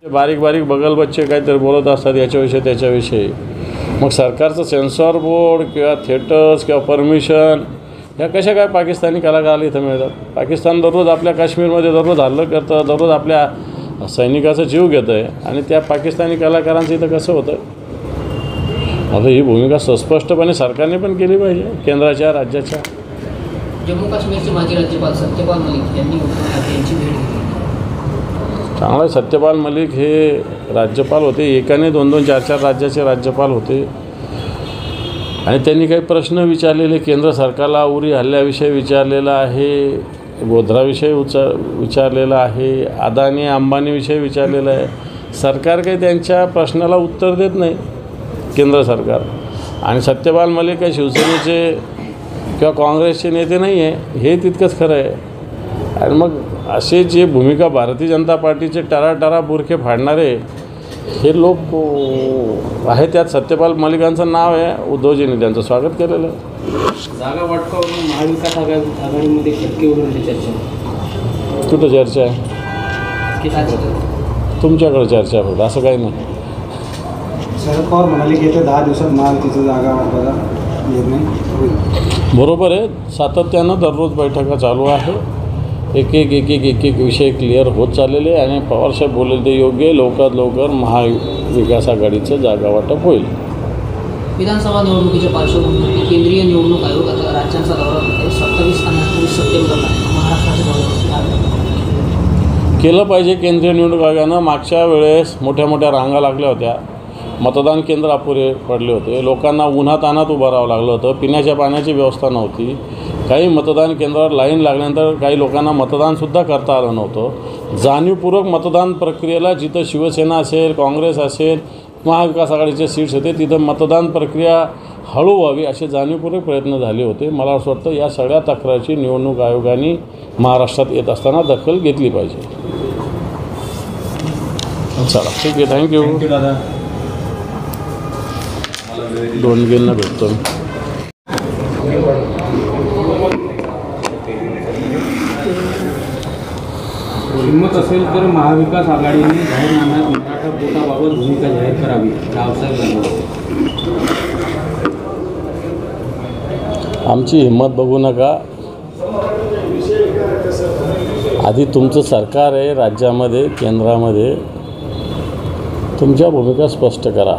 बारीक बारीक बगल बच्चे काहीतरी बोलत असतात याच्याविषयी त्याच्याविषयी. मग सरकारचं सेन्सॉर बोर्ड किंवा थिएटर्स किंवा परमिशन ह्या कशा काय पाकिस्तानी कलाकाराला इथं मिळतात? पाकिस्तान दररोज आपल्या काश्मीरमध्ये दररोज हल्लं करतं, दररोज आपल्या सैनिकाचा जीव घेतं आहे आणि त्या पाकिस्तानी कलाकारांचं इथं कसं होतं? आता ही भूमिका सुस्पष्टपणे सरकारने पण केली पाहिजे, केंद्राच्या राज्याच्या. जम्मू काश्मीरचे माजी राज्यपाल सत्यपाल मलिक यांनी यांची भेट घेतली. चांगला. सत्यपाल मलिक हे राज्यपाल होते, एकाने 2-2, 4-4 राज्याचे राज्यपाल होते आणि त्यांनी काही प्रश्न विचारलेले केंद्र सरकारला. उरी हल्ल्याविषयी विचारलेला आहे, गोध्राविषयी विचारलेला आहे, अदानी अंबानीविषयी विचारलेलं आहे. सरकार काही त्यांच्या प्रश्नाला उत्तर देत नाही, केंद्र सरकार. आणि सत्यपाल मलिक काही शिवसेनेचे किंवा काँग्रेसचे नेते नाही आहे, हे तितकंच खरं आहे. आणि मग असे जे भूमिका भारतीय जनता पार्टीचे टराटरा बुरखे फाडणारे हे लोक आहे, त्यात सत्यपाल मलिकांचं नाव आहे. उद्धवजींनी त्यांचं स्वागत केलेलं आहे. जागा वाटपावरून महाविकास आघाडीमध्ये खटके वगैरे चर्चा. कुठं चर्चा आहे? तुमच्याकडे चर्चा आहे, असं काही नाही. शरद पवार म्हणाले की येत्या 10 दिवसात महायुतीचं जागा वाटपाचा निर्णय होईल. बरोबर आहे. सातत्यानं दररोज बैठका चालू आहे. एक एक विषय क्लिअर होत चाललेले आणि पवारसाहेब बोलले ते योग्य. लवकरात लवकर महाविकास आघाडीचं जागा वाटप होईल. विधानसभा निवडणुकीच्या पार्श्वभूमीवर केंद्रीय निवडणूक आयोग आता राज्यांचा दौरा 27 आणि 28 सप्टेंबरला महाराष्ट्राच्या दौऱ्यावर केलं पाहिजे. केंद्रीय निवडणूक आयोगानं मागच्या वेळेस मोठ्या मोठ्या रांगा लागल्या होत्या, मतदान केंद्र अपुरे पडले होते, लोकांना उन्हातान्हात उभं राहावं लागलं होतं, पिण्याच्या पाण्याची व्यवस्था नव्हती. काही मतदान केंद्रावर लाईन लागल्यानंतर काही लोकांना मतदानसुद्धा करता आलं नव्हतं. जाणीवपूर्वक मतदान प्रक्रियेला जिथं शिवसेना असेल, काँग्रेस असेल, महाविकास आघाडीचे सीट्स होते तिथं मतदान प्रक्रिया हळू व्हावी असे जाणीवपूर्वक प्रयत्न झाले होते. मला असं वाटतं या सगळ्या तक्रारीची निवडणूक आयोगाने महाराष्ट्रात येत असताना दखल घेतली पाहिजे. चला ठीक आहे, थँक्यू. दादा दोनगेंना भेटतो. हिंमत असेल तर महाविकास आघाडीने जाहीरनाम्यात मराठा कोटाबाबत भूमिका जाहीर करावी, रावसाहेब. आमची हिंमत बघू नका. आधी तुमचं सरकार आहे राज्यामध्ये, केंद्रामध्ये. तुमच्या भूमिका स्पष्ट करा.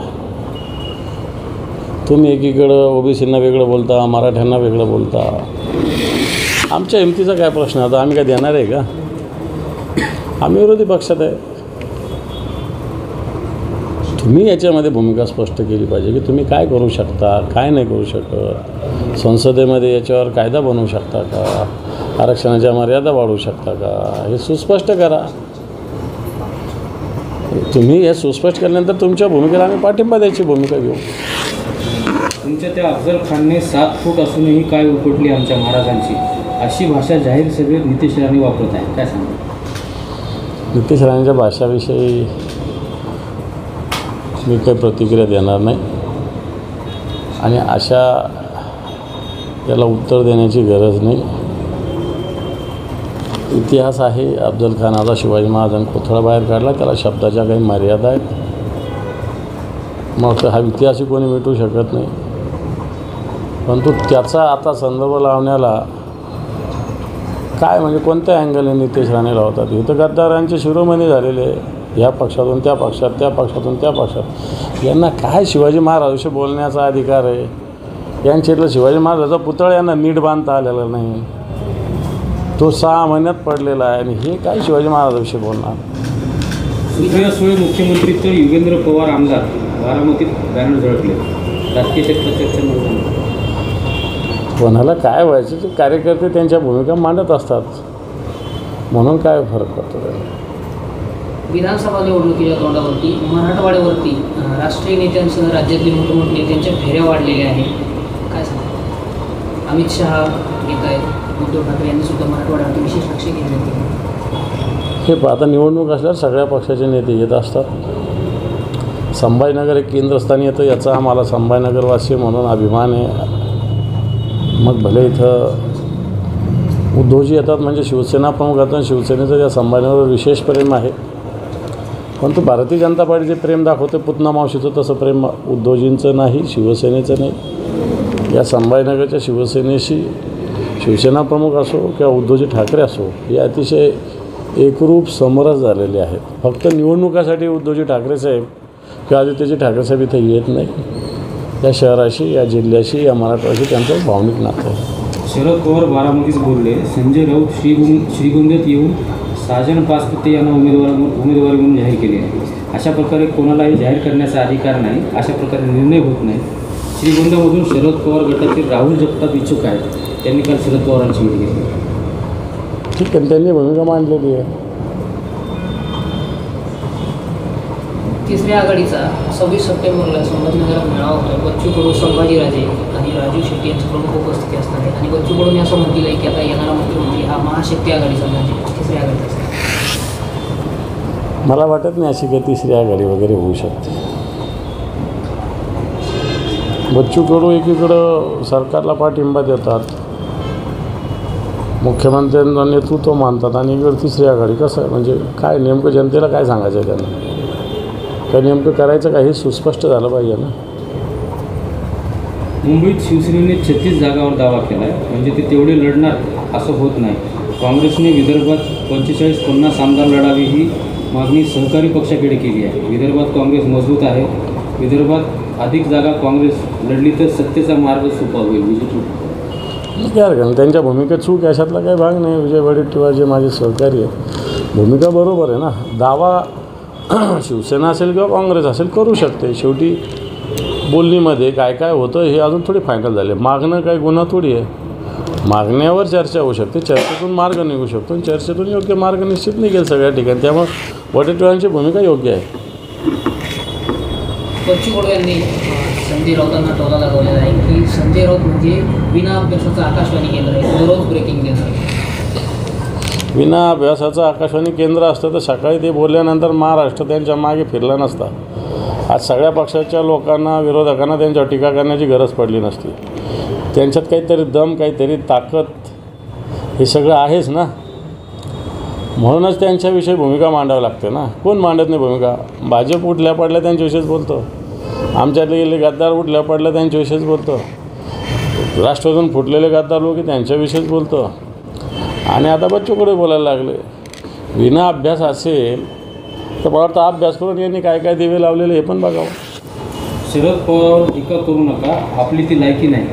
तुम्ही एकीकडं ओबीसींना वेगळं बोलता, मराठ्यांना वेगळं बोलता. आमच्या हिमतीचा काय प्रश्न? आता आम्ही काय देणार आहे का? आम्ही विरोधी पक्षात आहे. तुम्ही याच्यामध्ये भूमिका स्पष्ट केली पाहिजे की तुम्ही काय करू शकता, काय नाही करू शकत. संसदेमध्ये याच्यावर कायदा बनवू शकता का? आरक्षणाच्या मर्यादा वाढवू शकता का? हे सुस्पष्ट करा. तुम्ही हे सुस्पष्ट केल्यानंतर तुमच्या भूमिकेला आम्ही पाठिंबा द्यायची भूमिका घेऊ. तुमच्या त्या अफजल खानने 7 फूट असूनही काय उपटली आमच्या महाराजांची, अशी भाषा जाहीर सभेत नितेश राणे वापरत आहे, काय सांगा? नितेश राणेंच्या भाषाविषयी मी काही प्रतिक्रिया देणार नाही आणि अशा त्याला उत्तर देण्याची गरज नाही. इतिहास आहे. अफजल खानाचा शिवाजी महाराजांनी कोथळा बाहेर काढला, त्याला शब्दाच्या काही मर्यादा आहेत. मग हा इतिहासही कोणी मिटवू शकत नाही. परंतु त्याचा आता संदर्भ लावण्याला काय म्हणजे कोणत्या अँगलने नितेश राणे लावतात? इथं गद्दारांचे शिरोमणी झालेले, ह्या पक्षातून त्या पक्षात, त्या पक्षातून त्या पक्षात. यांना काय शिवाजी महाराजांविषयी बोलण्याचा अधिकार आहे? यांच्यातलं शिवाजी महाराजाचा पुतळा यांना नीट बांधता आलेला नाही, तो 6 महिन्यात पडलेला आहे. आणि हे काय शिवाजी महाराजांविषयी बोलणार? सुप्रिया सुळे मुख्यमंत्री तर युगेंद्र पवार आमदार, बारामतीत बॅनर झळकले. राजकीय चर्चा कोणाला काय व्हायचं ते कार्यकर्ते त्यांच्या भूमिका मांडत असतात, म्हणून काय फरक पडतो? विधानसभा निवडणुकीच्या तोंडावरती मराठवाड्यावरती राष्ट्रीय नेत्यांसह राज्यातले मोठमोठे नेत्यांच्या फेऱ्या वाढलेल्या आहेत, काय सांगा? अमित शहा येत आहेत, उद्धव ठाकरे यांनी सुद्धा मराठवाड्यावरती विशेष लक्ष घेतले. हे आता निवडणूक असल्यावर सगळ्या पक्षाचे नेते येत असतात. संभाजीनगर एक केंद्रस्थानी येतं, याचा आम्हाला संभाजीनगरवासी म्हणून अभिमान आहे. मग भले इथं उद्धवजी येतात म्हणजे शिवसेना प्रमुख येतात, शिवसेनेचं या संभाजीनगरवर विशेष प्रेम आहे. परंतु भारतीय जनता पार्टीचे प्रेम दाखवते पुतना मावशीचं, तसं प्रेम उद्धवजींचं नाही, शिवसेनेचं नाही. या संभाजीनगरच्या शिवसेनेशी शिवसेना प्रमुख असो किंवा उद्धवजी ठाकरे असो, हे अतिशय एकरूप समरस झालेले आहेत. फक्त निवडणुकासाठी उद्धवजी ठाकरे साहेब किंवा आदित्यजी ठाकरे साहेब इथं येत नाही. या शहराशी, या जिल्ह्याशी, या मराठवाड्याशी त्यांचं भावनिक नातं आहे. शरद पवार बारामतीच बोलले, संजय राऊत श्रीगोंद्यात येऊन साजन पाचपुते यांना उमेदवारी म्हणून जाहीर केली आहे. अशा प्रकारे कोणालाही जाहीर करण्याचा अधिकार नाही, अशा प्रकारे निर्णय होत नाही. श्रीगोंद्यामधून शरद पवार गटातील राहुल जगताप इच्छुक आहेत. त्यांनी काल शरद पवारांची भेट घेतली. ठीक आहे, त्यांनी भूमिका मांडलेली आहे. तिसऱ्या आघाडीचा 26 सप्टेंबरला संभाजीनगरात मेळावा होतो. बच्चू कडू, संभाजीराजे आणि राजू शेट्टी यांची प्रमुख उपस्थिती असणार आहे. आणि बच्चू कडूंनी असं म्हटलेलं आहे की आता येणारा मुख्यमंत्री हा महाशक्ती आघाडीचा म्हणजे तिसऱ्या आघाडीचा असणार. मला वाटत नाही अशी काही तिसरी आघाडी वगैरे होऊ शकते. बच्चू कडू एकीकडं सरकारला पाठिंबा देतात, मुख्यमंत्र्यांना नेतृत्व मानतात, आणि इकडं तिसरी आघाडी. कसं आहे म्हणजे काय नेमकं जनतेला काय सांगायचं आहे त्यांना, काय नेमकं करायचं का हे सुस्पष्ट झालं पाहिजे ना. मुंबईत शिवसेनेने 36 जागांवर दावा केला आहे, म्हणजे ते तेवढे लढणार असं होत नाही. काँग्रेसने विदर्भात 45-50 आमदार लढावी ही मागणी सहकारी पक्षाकडे केली आहे. विदर्भात काँग्रेस मजबूत आहे. विदर्भात अधिक जागा काँग्रेस लढली तर सत्तेचा मार्ग सोपा होईल. काय हरकत नाही, त्यांच्या भूमिका चूक याच्यातला काही भाग नाही. विजय वडेट्टीवार जे माझे सहकारी आहे, भूमिका बरोबर आहे ना. दावा शिवसेना असेल किंवा काँग्रेस असेल करू शकते. शेवटी बोलणीमध्ये काय काय होतं हे अजून थोडी फायनल झाले. मागणं काही गुन्हा थोडी आहे. मागण्यावर चर्चा होऊ शकते, चर्चेतून मार्ग निघू शकतो, आणि चर्चेतून योग्य मार्ग निश्चित निघेल सगळ्या ठिकाणी. त्यामुळे वडेट्टीवारांची भूमिका योग्य आहे. बच्चू कडू यांनी संजय राऊतांना टोला लागवलेला आहे की संजय राऊत म्हणजे विना अभ्यासाचं आकाशवाणी केंद्र आहे, दररोज ब्रेकिंग केंद्र आहे. विना अभ्यासाचं आकाशवाणी केंद्र असतं तर सकाळी ते बोलल्यानंतर महाराष्ट्र त्यांच्या मागे फिरला नसता. आज सगळ्या पक्षाच्या लोकांना, विरोधकांना त्यांच्यावर टीका करण्याची गरज पडली नसती. त्यांच्यात काहीतरी दम, काहीतरी ताकद, हे सगळं आहेच ना. म्हणूनच त्यांच्याविषयी भूमिका मांडावी लागते ना. कोण मांडत नाही भूमिका? भाजप उठल्या पडल्या त्यांच्याविषयीच बोलतो, आमच्यातले गेले गद्दार उठल्या पडल्या त्यांच्याविषयीच बोलतो, राष्ट्रवादीतून फुटलेले गद्दार लोक त्यांच्याविषयीच बोलतो, आणि आता बच्चूकडे बोलायला लागले. विना अभ्यास असेल तर मला वाटतं अभ्यास करून यांनी काय काय दिवे लावलेले हे पण बघावं. शरद पवार टीका करू नका, आपली ती लायकी नाही.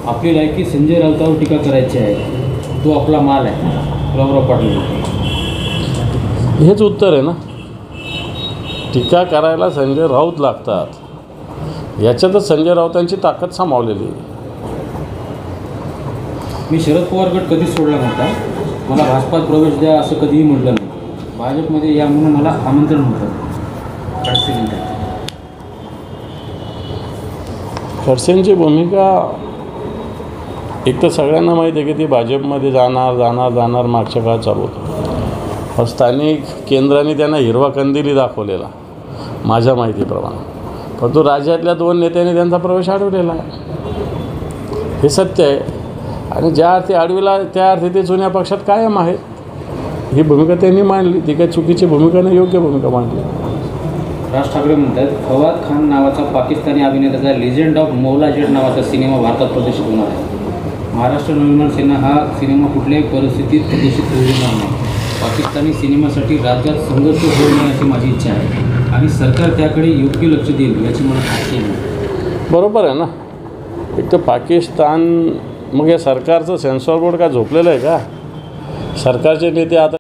आपली लायकी संजय राऊतावर टीका करायची आहे, तो आपला माल आहे. रावराव पाटील, हेच उत्तर आहे ना. टीका करायला संजय राऊत लागतात, याच्यातच संजय राऊतांची ताकद सामावलेली आहे. मी शरद पवार गट कधीच सोडला नव्हता. मला भाजपात प्रवेश द्या असं कधीही म्हटलं नाही. भाजपमध्ये या म्हणून मला आमंत्रण होतं. खडसेंची भूमिका एक तर सगळ्यांना माहीत आहे की ती भाजपमध्ये जाणार मागच्या काळात चालू होतं. स्थानिक केंद्राने त्यांना हिरवा कंदिली दाखवलेला माझ्या माहितीप्रमाणे, परंतु राज्यातल्या 2 नेत्यांनी त्यांचा प्रवेश अडवलेला आहे. हे सत्य आहे. आणि ज्या अर्थी अडविला त्या अर्थी ते जुन्या पक्षात कायम आहेत. ही भूमिका त्यांनी मांडली, ती काही चुकीची भूमिका नाही, योग्य भूमिका मांडली. राज ठाकरे म्हणतात फवाद खान नावाचा पाकिस्तानी अभिनेत्याचा लेजंड ऑफ मौलाजेड नावाचा सिनेमा भारतात प्रदर्शित होणार आहे. महाराष्ट्र नवनिर्माण सेना हा सिनेमा कुठल्याही परिस्थितीत प्रदर्शित होऊ देणार नाही. पाकिस्तानी सिनेमासाठी राज्यात संघर्ष होऊ नये अशी माझी इच्छा आहे, आणि सरकार त्याकडे योग्य लक्ष देईल याची मला खात्री आहे. बरोबर आहे ना. एक तर पाकिस्तान, मग या सरकारचं सेन्सॉर बोर्ड का झोपलेलं आहे का? सरकारचे नेते आता